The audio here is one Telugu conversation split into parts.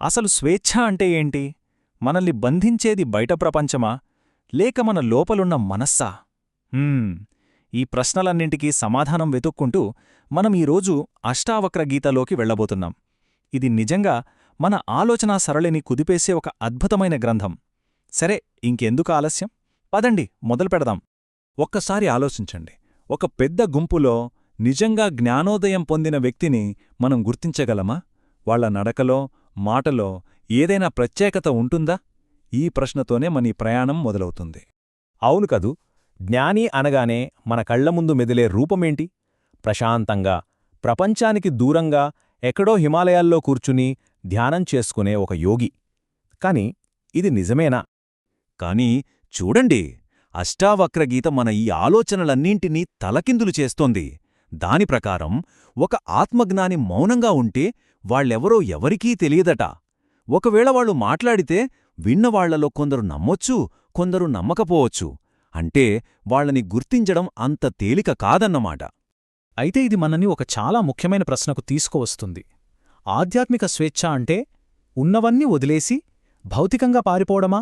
అసలు స్వేచ్ఛ అంటే ఏంటి? మనల్ని బంధించేది బయట ప్రపంచమా లేక మన లోపలున్న మనస్సా? ఈ ప్రశ్నలన్నింటికీ సమాధానం వెతుక్కుంటూ మనం ఈరోజు అష్టావక్ర గీతలోకి వెళ్లబోతున్నాం. ఇది నిజంగా మన ఆలోచనా సరళిని కుదిపేసే ఒక అద్భుతమైన గ్రంథం. సరే, ఇంకెందుకు ఆలస్యం? పదండి మొదలుపెడదాం. ఒక్కసారి ఆలోచించండి. ఒక పెద్ద గుంపులో నిజంగా జ్ఞానోదయం పొందిన వ్యక్తిని మనం గుర్తించగలమా? వాళ్ల నడకలో, మాటలో ఏదైనా ప్రత్యేకత ఉంటుందా? ఈ ప్రశ్నతోనే మన ఈ ప్రయాణం మొదలవుతుంది. అవును కదూ. జ్ఞాని అనగానే మన కళ్ల ముందు మెదిలే రూపమేంటి? ప్రశాంతంగా, ప్రపంచానికి దూరంగా ఎక్కడో హిమాలయాల్లో కూర్చుని ధ్యానం చేసుకునే ఒక యోగి. కాని ఇది నిజమేనా? కాని చూడండి, అష్టావక్రగీత మన ఈ ఆలోచనలన్నింటినీ తలకిందులు చేస్తోంది. దాని ప్రకారం ఒక ఆత్మజ్ఞాని మౌనంగా ఉంటే వాళ్ళెవరో ఎవరికీ తెలియదట. ఒకవేళ వాళ్ళు మాట్లాడితే విన్నవాళ్లలో కొందరు నమ్మొచ్చు, కొందరు నమ్మకపోవచ్చు. అంటే వాళ్లని గుర్తించడం అంత తేలిక కాదన్నమాట. అయితే ఇది మనని ఒక చాలా ముఖ్యమైన ప్రశ్నకు తీసుకువస్తుంది. ఆధ్యాత్మిక స్వేచ్ఛ అంటే ఉన్నవన్నీ వదిలేసి భౌతికంగా పారిపోవడమా?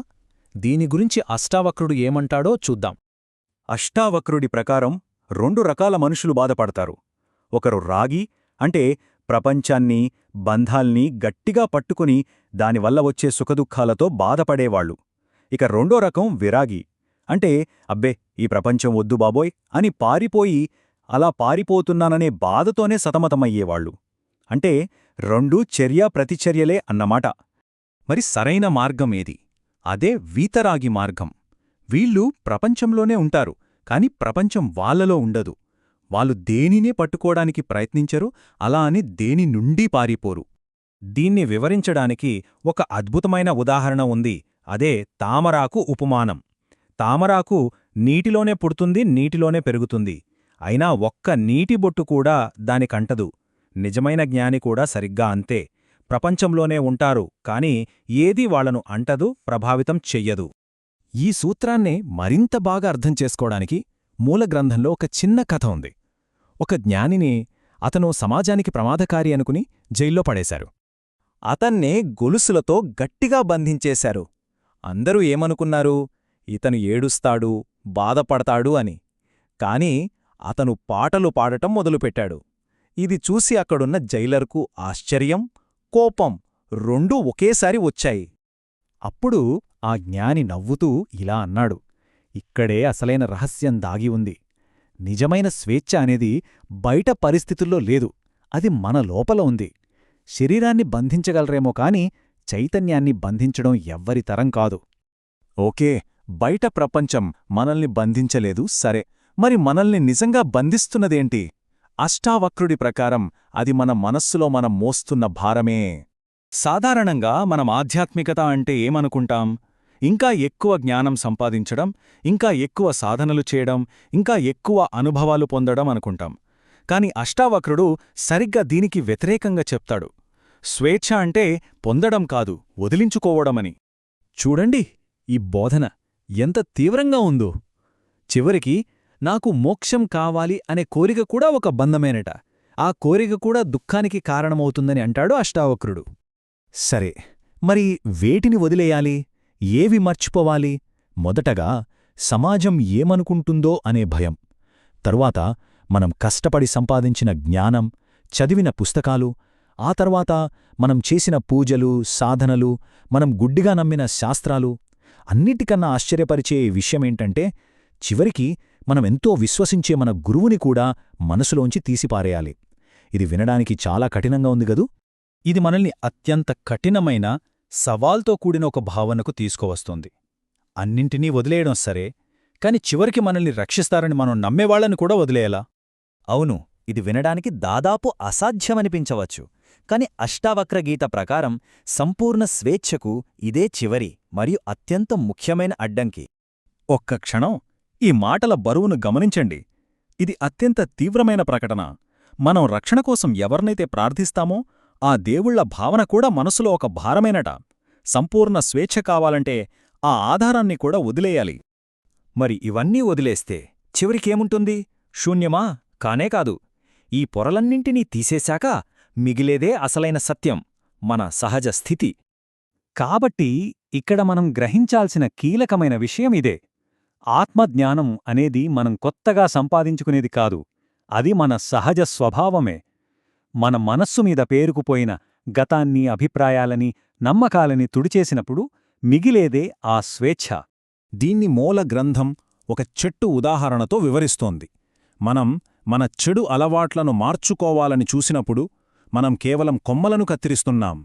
దీని గురించి అష్టావక్రుడు ఏమంటాడో చూద్దాం. అష్టావక్రుడి ప్రకారం 2 రకాల మనుషులు బాధపడతారు. ఒకరు రాగి, అంటే ప్రపంచాన్ని, బంధాల్ని గట్టిగా పట్టుకుని దానివల్ల వచ్చే సుఖదుఖాలతో బాధపడేవాళ్లు. ఇక రెండో రకం విరాగి, అంటే అబ్బే ఈ ప్రపంచం వద్దు బాబోయ్ అని పారిపోయి అలా పారిపోతున్నాననే బాధతోనే సతమతమయ్యేవాళ్లు. అంటే రెండూ చర్యా ప్రతిచర్యలే అన్నమాట. మరి సరైన మార్గం ఏది? అదే వీతరాగి మార్గం. వీళ్ళు ప్రపంచంలోనే ఉంటారు, కాని ప్రపంచం వాళ్లలో ఉండదు. వాళ్ళు దేనినే పట్టుకోడానికి ప్రయత్నించరు, అలా అని దేని నుండీ పారిపోరు. దీన్ని వివరించడానికి ఒక అద్భుతమైన ఉదాహరణ ఉంది. అదే తామరాకు ఉపమానం. తామరాకు నీటిలోనే పుడుతుంది, నీటిలోనే పెరుగుతుంది. అయినా ఒక్క నీటి బొట్టు కూడా దానికంటదు. నిజమైన జ్ఞాని కూడా సరిగ్గా అంతే. ప్రపంచంలోనే ఉంటారు, కాని ఏదీ వాళ్లను అంటదు, ప్రభావితం చెయ్యదు. ఈ సూత్రాన్నే మరింత బాగా అర్థం చేసుకోవడానికి మూలగ్రంథంలో ఒక చిన్న కథ ఉంది. ఒక జ్ఞానిని అతను సమాజానికి ప్రమాదకారి అనుకుని జైల్లో పడేశారు. అతన్నే గొలుసులతో గట్టిగా బంధించేశారు. అందరూ ఏమనుకున్నారు? ఇతను ఏడుస్తాడు, బాధపడతాడు అని. కాని అతను పాటలు పాడటం మొదలుపెట్టాడు. ఇది చూసి అక్కడున్న జైలర్కు ఆశ్చర్యం, కోపం రెండూ ఒకేసారి వచ్చాయి. అప్పుడు ఆ జ్ఞాని నవ్వుతూ ఇలా అన్నాడు, ఇక్కడే అసలైన రహస్యం దాగి ఉంది. నిజమైన స్వేచ్ఛ అనేది బయట పరిస్థితుల్లో లేదు, అది మన లోపల ఉంది. శరీరాన్ని బంధించగలరేమో కాని చైతన్యాన్ని బంధించడం ఎవ్వరి తరం కాదు. ఓకే, బయట ప్రపంచం మనల్ని బంధించలేదు, సరే. మరి మనల్ని నిజంగా బంధిస్తున్నదేంటి? అష్టావక్రుడి ప్రకారం అది మన మనస్సులో మనం మోస్తున్న భారమే. సాధారణంగా మనం ఆధ్యాత్మికత అంటే ఏమనుకుంటాం? ఇంకా ఎక్కువ జ్ఞానం సంపాదించడం, ఇంకా ఎక్కువ సాధనలు చేయడం, ఇంకా ఎక్కువ అనుభవాలు పొందడం అనుకుంటాం. కాని అష్టావక్రుడు సరిగ్గా దీనికి వ్యతిరేకంగా చెప్తాడు. స్వేచ్ఛ అంటే పొందడం కాదు, వదిలించుకోవడమని. చూడండి, ఈ బోధన ఎంత తీవ్రంగా ఉందో. చివరికి నాకు మోక్షం కావాలి అనే కోరిక కూడా ఒక బంధమేనట. ఆ కోరిక కూడా దుఃఖానికి కారణమవుతుందని అంటాడు అష్టావక్రుడు. సరే, మరి వేటిని వదిలేయాలి? ఏవి మర్చిపోవాలి? మొదటగా సమాజం ఏమనుకుంటుందో అనే భయం. తరువాత మనం కష్టపడి సంపాదించిన జ్ఞానం, చదివిన పుస్తకాలు, ఆ తర్వాత మనం చేసిన పూజలు, సాధనలు, మనం గుడ్డిగా నమ్మిన శాస్త్రాలు. అన్నిటికన్నా ఆశ్చర్యపరిచే విషయమేంటంటే చివరికి మనమెంతో విశ్వసించే మన గురువుని కూడా మనసులోంచి తీసిపారేయాలి. ఇది వినడానికి చాలా కఠినంగా ఉంది గదూ? ఇది మనల్ని అత్యంత కఠినమైన, సవాల్తో కూడిన ఒక భావనకు తీసుకువస్తోంది. అన్నింటినీ వదిలేయడం సరే, కాని చివరికి మనల్ని రక్షిస్తారని మనం నమ్మేవాళ్లని కూడా వదిలేయాలా? అవును, ఇది వినడానికి దాదాపు అసాధ్యమనిపించవచ్చు. కాని అష్టావక్రగీత ప్రకారం సంపూర్ణ స్వేచ్ఛకు ఇదే చివరి మరియు అత్యంత ముఖ్యమైన అడ్డంకి. ఒక్క క్షణం ఈ మాటల బరువును గమనించండి. ఇది అత్యంత తీవ్రమైన ప్రకటన. మనం రక్షణ కోసం ఎవరినైతే ప్రార్థిస్తామో ఆ దేవుళ్ల భావన కూడా మనసులో ఒక భారమేనట. సంపూర్ణ స్వేచ్ఛ కావాలంటే ఆ ఆధారాన్ని కూడా వదిలేయాలి. మరి ఇవన్నీ వదిలేస్తే చివరికేముంటుంది? శూన్యమా? కానే కాదు. ఈ పొరలన్నింటినీ తీసేశాక మిగిలేదే అసలైన సత్యం, మన సహజ స్థితి. కాబట్టి ఇక్కడ మనం గ్రహించాల్సిన కీలకమైన విషయం ఇదే. ఆత్మజ్ఞానం అనేది మనం కొత్తగా సంపాదించుకునేది కాదు, అది మన సహజ స్వభావమే. మన మనస్సు మీద పేరుకుపోయిన గతాన్ని, అభిప్రాయాలని, నమ్మకాలని తుడిచేసినప్పుడు మిగిలేదే ఆ స్వేచ్ఛ. దీన్ని మూల గ్రంథం ఒక చెట్టు ఉదాహరణతో వివరిస్తోంది. మనం మన చెడు అలవాట్లను మార్చుకోవాలని చూసినప్పుడు మనం కేవలం కొమ్మలను కత్తిరిస్తున్నాం,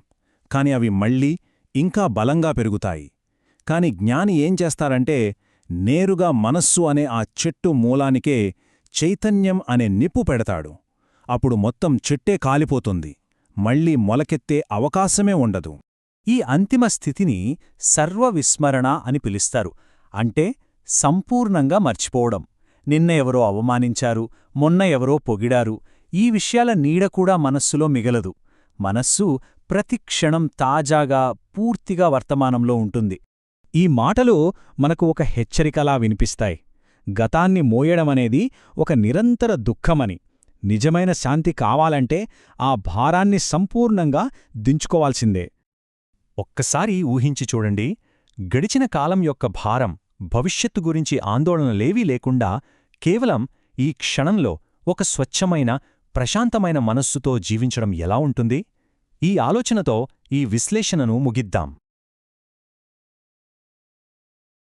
కాని అవి మళ్ళీ ఇంకా బలంగా పెరుగుతాయి. కాని జ్ఞాని ఏం చేస్తారంటే నేరుగా మనస్సు అనే ఆ చెట్టు మూలానికే చైతన్యం అనే నిప్పు పెడతాడు. అప్పుడు మొత్తం చెట్టే కాలిపోతుంది, మళ్ళీ మొలకెత్తే అవకాశమే ఉండదు. ఈ అంతిమ స్థితిని సర్వవిస్మరణ అని పిలుస్తారు. అంటే సంపూర్ణంగా మర్చిపోవడం. నిన్న ఎవరో అవమానించారు, మొన్న ఎవరో పొగిడారు, ఈ విషయాల నీడ కూడా మనస్సులో మిగలదు. మనస్సు ప్రతి క్షణం తాజాగా, పూర్తిగా వర్తమానంలో ఉంటుంది. ఈ మాటలు మనకు ఒక హెచ్చరికలా వినిపిస్తాయి. గతాన్ని మోయడమనేది ఒక నిరంతర దుఃఖమని, నిజమైన శాంతి కావాలంటే ఆ భారాన్ని సంపూర్ణంగా దించుకోవాల్సిందే. ఒక్కసారి ఊహించి చూడండి, గడిచిన కాలం యొక్క భారం, భవిష్యత్తు గురించి ఆందోళనలేవీ లేకుండా కేవలం ఈ క్షణంలో ఒక స్వచ్ఛమైన, ప్రశాంతమైన మనస్సుతో జీవించడం ఎలా ఉంటుంది? ఈ ఆలోచనతో ఈ విశ్లేషణను ముగిద్దాం.